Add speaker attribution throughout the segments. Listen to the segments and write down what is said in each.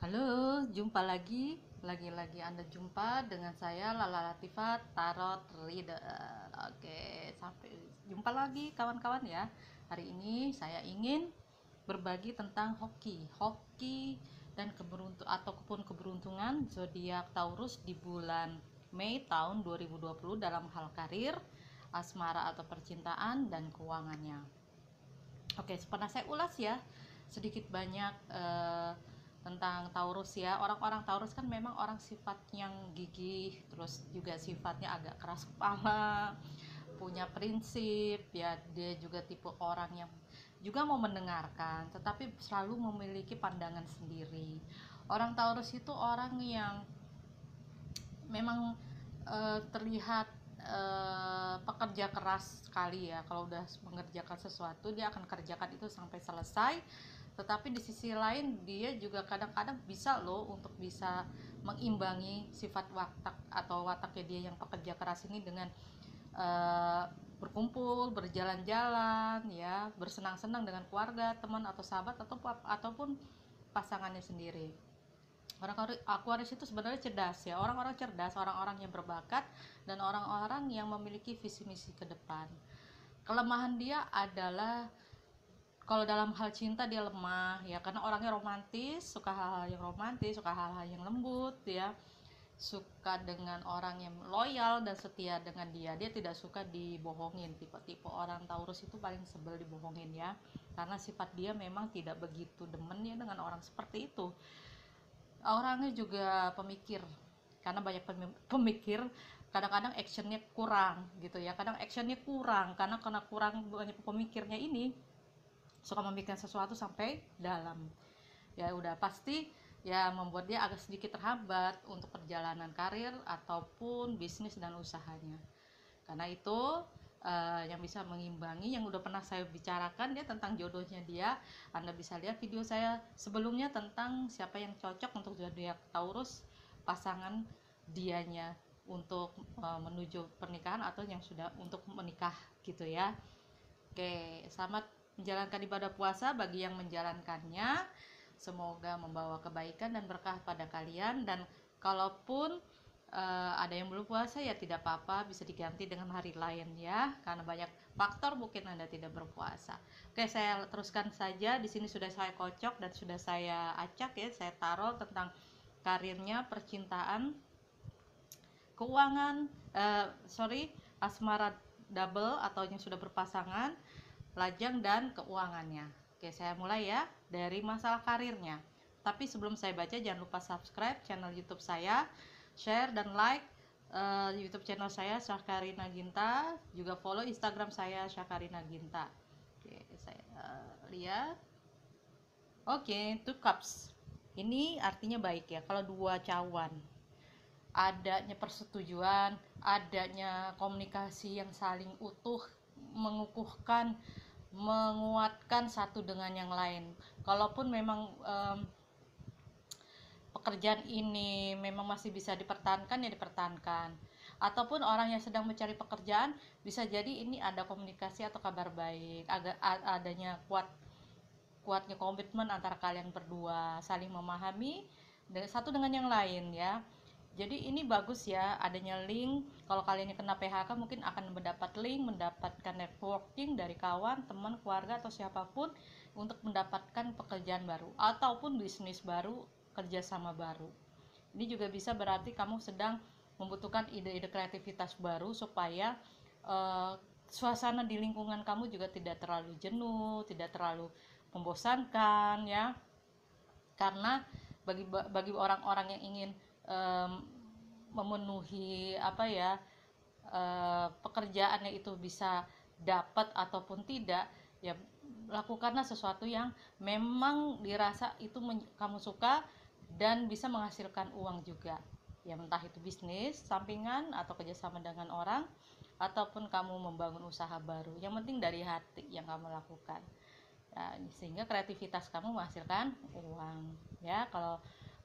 Speaker 1: Halo, jumpa lagi Anda jumpa dengan saya Lala Latifah Tarot Reader. Oke, sampai jumpa lagi kawan-kawan ya. Hari ini saya ingin berbagi tentang hoki dan keberuntungan zodiak Taurus di bulan Mei tahun 2020 dalam hal karir, asmara atau percintaan dan keuangannya. Oke, pernah saya ulas ya sedikit banyak tentang Taurus ya. Orang-orang Taurus kan memang orang sifat yang gigih, terus juga sifatnya agak keras kepala, punya prinsip ya. Dia juga tipe orang yang juga mau mendengarkan, tetapi selalu memiliki pandangan sendiri. Orang Taurus itu orang yang memang terlihat pekerja keras sekali ya. Kalau udah mengerjakan sesuatu dia akan kerjakan itu sampai selesai, tetapi di sisi lain dia juga kadang-kadang bisa loh untuk bisa mengimbangi sifat wataknya dia yang pekerja keras ini dengan berkumpul, berjalan-jalan ya, bersenang-senang dengan keluarga, teman atau sahabat ataupun pasangannya sendiri. Orang Aquarius itu sebenarnya cerdas ya, orang-orang cerdas, orang-orang yang berbakat dan orang-orang yang memiliki visi misi ke depan. Kelemahan dia adalah kalau dalam hal cinta dia lemah ya, karena orangnya romantis, suka hal-hal yang romantis, suka hal-hal yang lembut ya, suka dengan orang yang loyal dan setia dengan dia. Dia tidak suka dibohongin. Tipe-tipe orang Taurus itu paling sebel dibohongin ya, karena sifat dia memang tidak begitu demen ya dengan orang seperti itu. Orangnya juga pemikir, karena banyak pemikir, kadang-kadang actionnya kurang gitu ya, kadang actionnya kurang karena kurang banyak pemikirnya ini, suka memikirkan sesuatu sampai dalam ya, udah pasti ya membuat dia agak sedikit terhambat untuk perjalanan karir ataupun bisnis dan usahanya. Karena itu yang bisa mengimbangi yang udah pernah saya bicarakan ya tentang jodohnya dia. Anda bisa lihat video saya sebelumnya tentang siapa yang cocok untuk zodiak Taurus, pasangan dianya untuk menuju pernikahan atau yang sudah untuk menikah gitu ya. Oke, selamat menjalankan ibadah puasa bagi yang menjalankannya. Semoga membawa kebaikan dan berkah pada kalian, dan kalaupun ada yang belum puasa ya tidak apa-apa, bisa diganti dengan hari lain ya, karena banyak faktor mungkin Anda tidak berpuasa. Oke, saya teruskan saja. Di sini sudah saya kocok dan sudah saya acak ya, saya taruh tentang karirnya, percintaan, keuangan, asmara double atau yang sudah berpasangan, lajang dan keuangannya. Oke, saya mulai ya dari masalah karirnya. Tapi sebelum saya baca, jangan lupa subscribe channel YouTube saya, share dan like YouTube channel saya Syakarina Ginta, juga follow Instagram saya Syakarina Ginta. Oke, saya lihat. Oke, two cups. Ini artinya baik ya. Kalau dua cawan, adanya persetujuan, adanya komunikasi yang saling utuh, mengukuhkan, menguatkan satu dengan yang lain. Kalaupun memang pekerjaan ini memang masih bisa dipertahankan ya dipertahankan, ataupun orang yang sedang mencari pekerjaan, bisa jadi ini ada komunikasi atau kabar baik, adanya kuatnya komitmen antara kalian berdua, saling memahami satu dengan yang lain ya. Jadi ini bagus ya adanya link. Kalau kalian yang kena PHK mungkin akan mendapat link, mendapatkan networking dari kawan, teman, keluarga atau siapapun untuk mendapatkan pekerjaan baru ataupun bisnis baru, kerjasama baru. Ini juga bisa berarti kamu sedang membutuhkan ide-ide kreativitas baru supaya suasana di lingkungan kamu juga tidak terlalu jenuh, tidak terlalu membosankan ya. Karena bagi orang-orang yang ingin memenuhi pekerjaannya itu bisa dapat ataupun tidak ya, lakukanlah sesuatu yang memang dirasa itu kamu suka dan bisa menghasilkan uang juga ya, entah itu bisnis sampingan atau kerjasama dengan orang ataupun kamu membangun usaha baru, yang penting dari hati yang kamu lakukan ya, sehingga kreativitas kamu menghasilkan uang ya. Kalau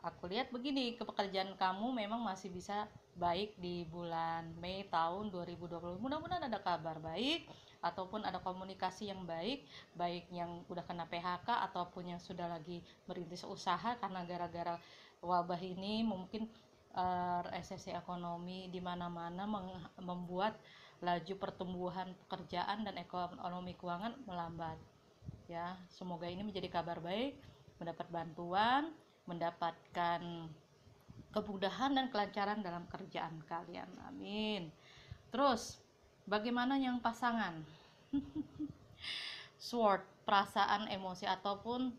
Speaker 1: aku lihat begini, pekerjaan kamu memang masih bisa baik di bulan Mei tahun 2020. Mudah-mudahan ada kabar baik ataupun ada komunikasi yang baik, baik yang udah kena PHK ataupun yang sudah lagi merintis usaha karena gara-gara wabah ini mungkin resesi ekonomi di mana-mana membuat laju pertumbuhan pekerjaan dan ekonomi keuangan melambat. Ya, semoga ini menjadi kabar baik, mendapat bantuan, mendapatkan kemudahan dan kelancaran dalam kerjaan kalian. Amin. Terus, bagaimana yang pasangan? Sword, perasaan, emosi ataupun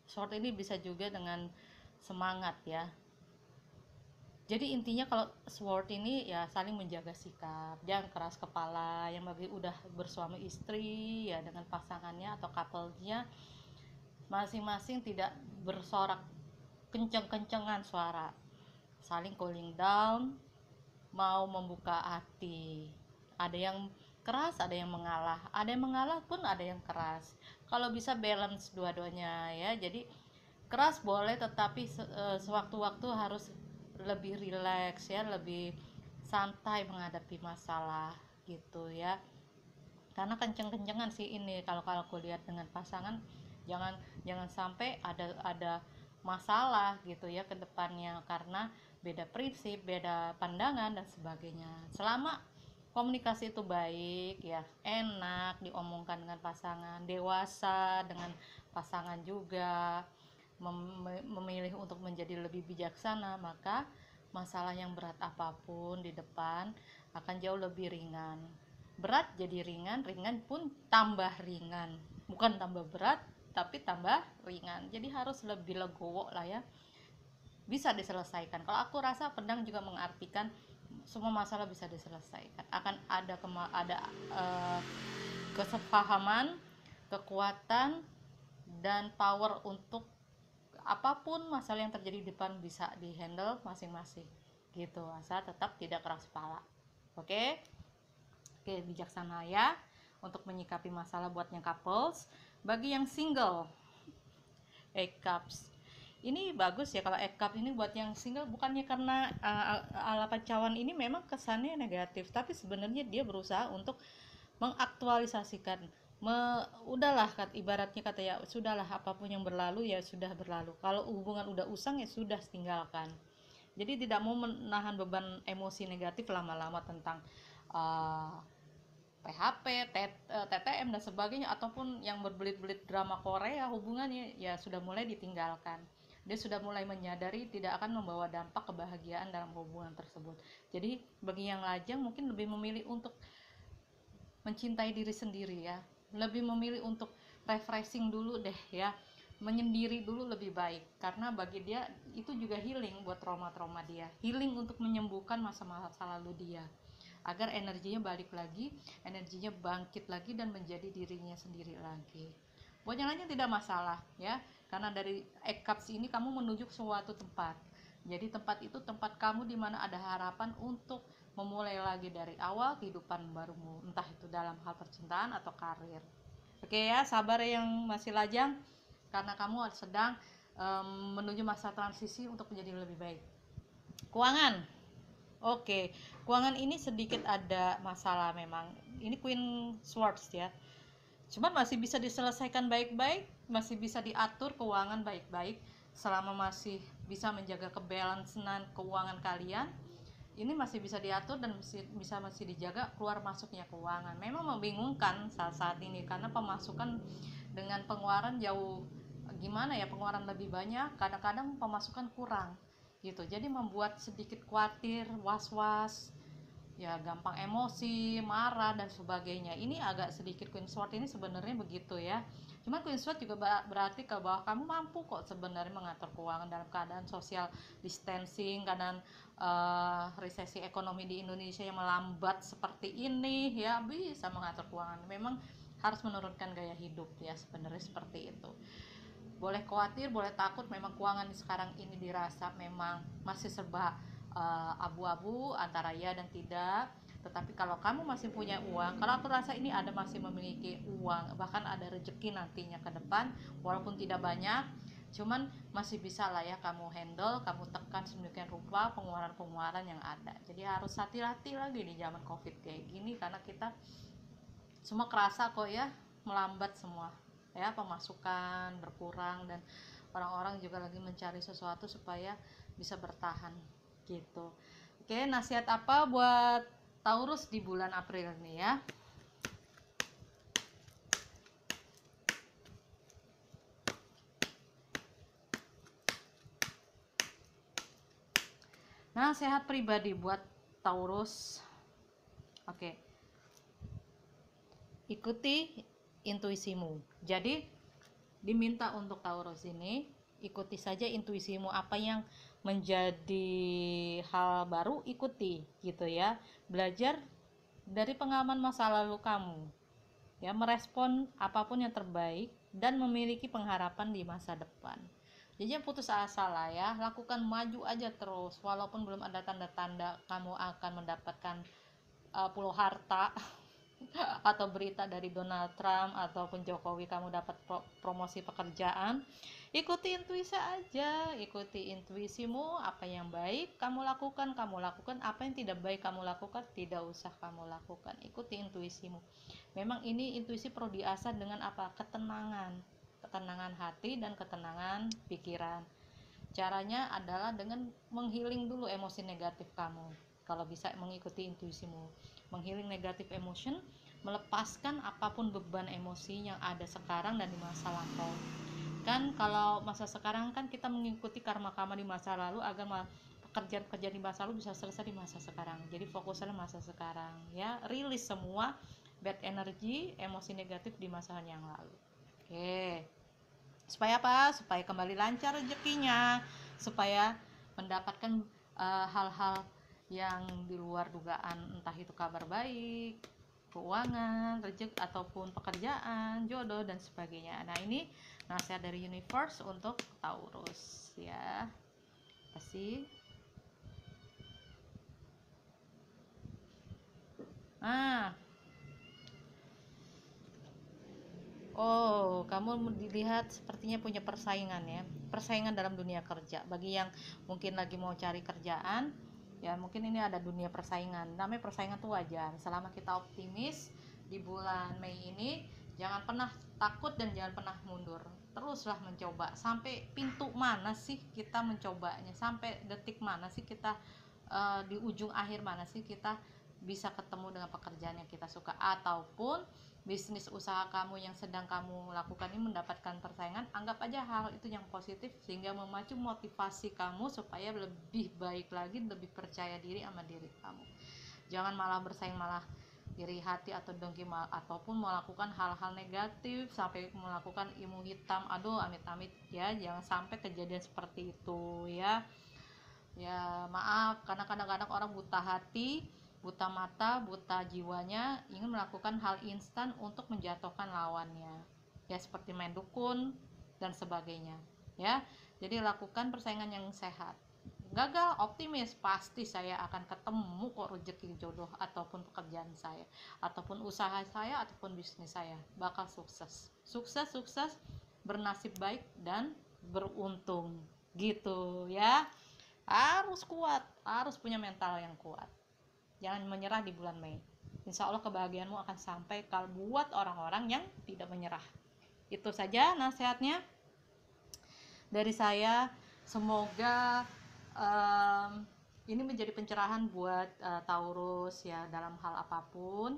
Speaker 1: sword ini bisa juga dengan semangat ya. Jadi intinya kalau sword ini ya saling menjaga sikap, jangan keras kepala. Yang bagi udah bersuami istri ya dengan pasangannya atau couple-nya masing-masing tidak bersorak kenceng-kencengan suara, saling cooling down, mau membuka hati. Ada yang keras, ada yang mengalah, ada yang mengalah pun ada yang keras. Kalau bisa balance dua-duanya ya. Jadi keras boleh, tetapi sewaktu-waktu harus lebih rileks ya, lebih santai menghadapi masalah gitu ya. Karena kenceng-kencengan sih ini kalau aku lihat dengan pasangan, jangan sampai ada masalah gitu ya ke depannya karena beda prinsip, beda pandangan dan sebagainya. Selama komunikasi itu baik ya, enak diomongkan dengan pasangan, dewasa dengan pasangan juga, memilih untuk menjadi lebih bijaksana, maka masalah yang berat apapun di depan akan jauh lebih ringan. Berat jadi ringan, ringan pun tambah ringan, bukan tambah berat tapi tambah ringan. Jadi harus lebih legowo lah ya, bisa diselesaikan. Kalau aku rasa pedang juga mengartikan semua masalah bisa diselesaikan, akan ada kesepahaman, kekuatan dan power untuk apapun masalah yang terjadi di depan bisa dihandle masing-masing gitu, asal tetap tidak keras kepala. Oke, bijaksana ya untuk menyikapi masalah buat yang couples. Bagi yang single, Eight Cups ini bagus ya. Kalau Eight Cups ini buat yang single, bukannya karena ala pacawan ini memang kesannya negatif, tapi sebenarnya dia berusaha untuk mengaktualisasikan, udahlah ibaratnya kata ya, sudahlah apapun yang berlalu ya sudah berlalu. Kalau hubungan udah usang ya sudah tinggalkan. Jadi tidak mau menahan beban emosi negatif lama-lama tentang PHP, TTM dan sebagainya, ataupun yang berbelit-belit drama Korea hubungannya ya sudah mulai ditinggalkan. Dia sudah mulai menyadari tidak akan membawa dampak kebahagiaan dalam hubungan tersebut. Jadi bagi yang lajang mungkin lebih memilih untuk mencintai diri sendiri ya, lebih memilih untuk refreshing dulu deh ya, menyendiri dulu lebih baik, karena bagi dia itu juga healing buat trauma-trauma dia, healing untuk menyembuhkan masa-masa lalu dia, agar energinya balik lagi, energinya bangkit lagi dan menjadi dirinya sendiri lagi. Buat yang lainnya tidak masalah ya, karena dari Eight Cups ini kamu menuju ke suatu tempat. Jadi tempat itu tempat kamu di mana ada harapan untuk memulai lagi dari awal kehidupan barumu, entah itu dalam hal percintaan atau karir. Oke ya, sabar yang masih lajang, karena kamu sedang menuju masa transisi untuk menjadi lebih baik. Keuangan, oke, keuangan ini sedikit ada masalah memang. Ini Queen Swords ya, cuman masih bisa diselesaikan baik-baik, masih bisa diatur keuangan baik-baik selama masih bisa menjaga kebalancean keuangan kalian. Ini masih bisa diatur dan masih dijaga keluar masuknya keuangan. Memang membingungkan saat ini karena pemasukan dengan pengeluaran jauh, gimana ya, pengeluaran lebih banyak, kadang-kadang pemasukan kurang gitu. Jadi membuat sedikit khawatir, was-was ya, gampang emosi, marah dan sebagainya. Ini agak sedikit Queen Sword ini sebenarnya begitu ya. Cuman Queen Sword juga berarti ke bahwa kamu mampu kok sebenarnya mengatur keuangan dalam keadaan social distancing, keadaan resesi ekonomi di Indonesia yang melambat seperti ini ya, bisa mengatur keuangan. Memang harus menurunkan gaya hidup ya, sebenarnya seperti itu. Boleh khawatir, boleh takut, memang keuangan sekarang ini dirasa memang masih serba abu-abu antara ya dan tidak. Tetapi kalau kamu masih punya uang, kalau aku rasa ini ada masih memiliki uang, bahkan ada rezeki nantinya ke depan, walaupun tidak banyak, cuman masih bisa lah ya kamu handle, kamu tekan sedemikian rupa pengeluaran-pengeluaran yang ada. Jadi harus hati-hati lagi di zaman covid kayak gini, karena kita semua kerasa kok ya, melambat semua ya, pemasukan berkurang, dan orang-orang juga lagi mencari sesuatu supaya bisa bertahan gitu. Oke, nasihat apa buat Taurus di bulan April ini ya? Nasihat pribadi buat Taurus. Oke. Ikuti intuisimu. Jadi diminta untuk Taurus ini, ikuti saja intuisimu, apa yang menjadi hal baru ikuti gitu ya. Belajar dari pengalaman masa lalu kamu ya, merespon apapun yang terbaik dan memiliki pengharapan di masa depan. Jadi jangan putus asa lah ya, lakukan, maju aja terus walaupun belum ada tanda-tanda kamu akan mendapatkan pulau harta atau berita dari Donald Trump ataupun Jokowi kamu dapat promosi pekerjaan. Ikuti intuisi aja, ikuti intuisimu, apa yang baik kamu lakukan, apa yang tidak baik kamu lakukan, tidak usah kamu lakukan. Ikuti intuisimu. Memang ini intuisi perlu diasah dengan apa? Ketenangan hati dan ketenangan pikiran. Caranya adalah dengan menghealing dulu emosi negatif kamu. Kalau bisa mengikuti intuisimu, menghealing negatif emotion, melepaskan apapun beban emosi yang ada sekarang dan di masa lampau. Kan kalau masa sekarang kan kita mengikuti karma-karma di masa lalu agar pekerjaan-pekerjaan di masa lalu bisa selesai di masa sekarang. Jadi fokusnya masa sekarang ya, rilis semua bad energy, emosi negatif di masa yang lalu. Oke. Supaya apa? Supaya kembali lancar rezekinya, supaya mendapatkan hal-hal yang di luar dugaan, entah itu kabar baik, keuangan, rezeki ataupun pekerjaan, jodoh dan sebagainya. Nah, ini nasihat dari universe untuk Taurus ya. Kasih. Oh, kamu dilihat sepertinya punya persaingan ya. Persaingan dalam dunia kerja. Bagi yang mungkin lagi mau cari kerjaan, ya mungkin ini ada dunia persaingan. Namanya persaingan tuh wajar. Selama kita optimis di bulan Mei ini, jangan pernah takut dan jangan pernah mundur. Teruslah mencoba. Sampai pintu mana sih kita mencobanya? Sampai detik mana sih kita di ujung akhir mana sih kita bisa ketemu dengan pekerjaan yang kita suka, ataupun bisnis usaha kamu yang sedang kamu lakukan ini mendapatkan persaingan, anggap aja hal itu yang positif sehingga memacu motivasi kamu supaya lebih baik lagi, lebih percaya diri sama diri kamu. Jangan malah bersaing, malah iri hati atau dengki, ataupun melakukan hal-hal negatif sampai melakukan ilmu hitam. Aduh, amit-amit ya, jangan sampai kejadian seperti itu ya. Ya maaf, karena kadang-kadang orang buta hati, buta mata, buta jiwanya, ingin melakukan hal instan untuk menjatuhkan lawannya ya, seperti main dukun dan sebagainya ya. Jadi lakukan persaingan yang sehat. Gagal, optimis, pasti saya akan ketemu kok rezeki, jodoh, ataupun pekerjaan saya, ataupun usaha saya, ataupun bisnis saya bakal sukses, bernasib baik dan beruntung gitu ya. Harus kuat, harus punya mental yang kuat. Jangan menyerah di bulan Mei. Insya Allah kebahagiaanmu akan sampai kalau buat orang-orang yang tidak menyerah. Itu saja nasihatnya dari saya. Semoga ini menjadi pencerahan buat Taurus ya, dalam hal apapun.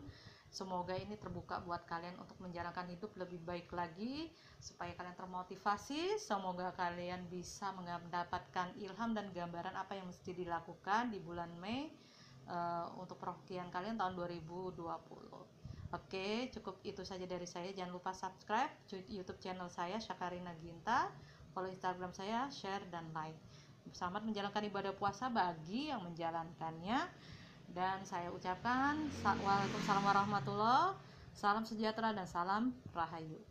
Speaker 1: Semoga ini terbuka buat kalian untuk menjalankan hidup lebih baik lagi, supaya kalian termotivasi. Semoga kalian bisa mendapatkan ilham dan gambaran apa yang mesti dilakukan di bulan Mei untuk perhokian kalian tahun 2020. Oke, cukup itu saja dari saya. Jangan lupa subscribe YouTube channel saya Syakarina Ginta, follow Instagram saya, share dan like. Selamat menjalankan ibadah puasa bagi yang menjalankannya. Dan saya ucapkan Waalaikumsalam warahmatullahi wabarakatuh, salam sejahtera dan salam rahayu.